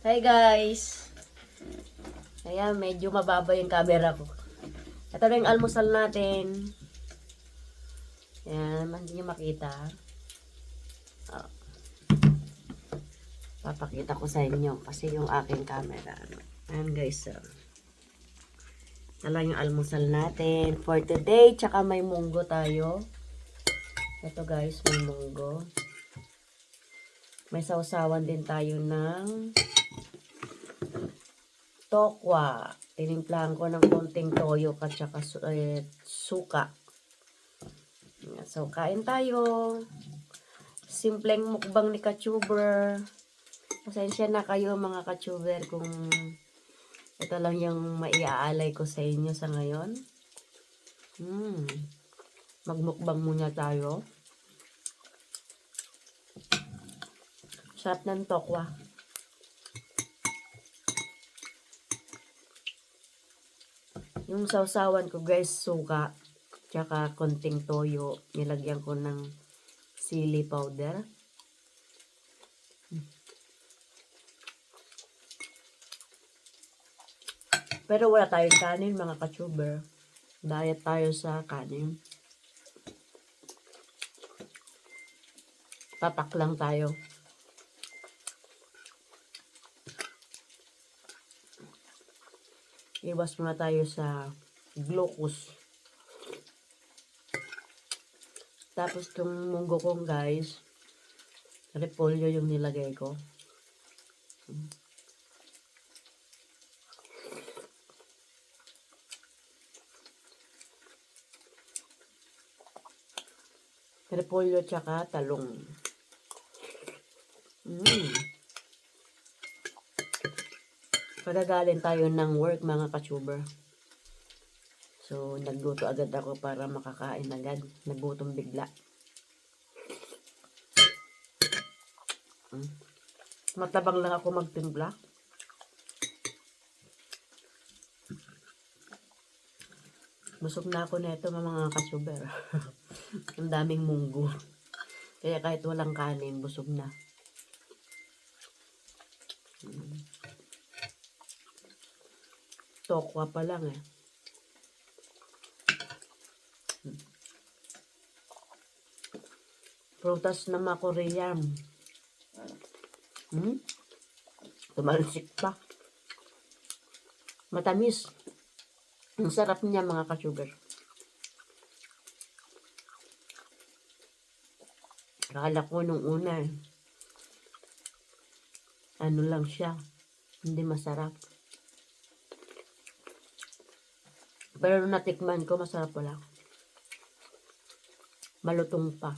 Hi guys! Ayan, medyo mababa yung camera ko. Ito na yung almusal natin. Ayan, hindi nyo makita. Oh, papakita ko sa inyo kasi yung aking camera. Ayan guys. Ito lang yung almusal natin for today. Tsaka may munggo tayo. Ito guys, may munggo. May sausawan din tayo ng tokwa. Tinimplahan ko ng konting toyo at saka suka. So, kain tayo. Simpleng mukbang ni Kachuber. Pasensya na kayo mga Kachuber kung ito lang yung maiaalay ko sa inyo sa ngayon. Magmukbang muna tayo. Sarap ng tokwa. Yung sausawan ko guys, suka. Tsaka konting toyo. Nilagyan ko ng sili powder. Pero wala tayong kanin mga Kachuber. Diet tayo sa kanin. Tatak lang tayo. Iwas muna tayo sa glucose. Tapos itong munggo kong guys, repolyo yung nilagay ko. Repolyo tsaka talong. Pagagaling tayo ng work mga Kachuber. So, nagluto agad ako para makakain agad. Nagutom bigla. Matabang lang ako magtimpla. Busog na ako nito mga Kachuber. Ang daming munggo. Kaya kahit walang kanin, busog na. Tokwa pa lang eh. Prutas na makorean. Tumalsik pa. Matamis. Ang sarap niya mga Kachuber. Akala ko nung una ano lang siya. Hindi masarap. Pero nung natikman ko, masarap pala. Malutong pa.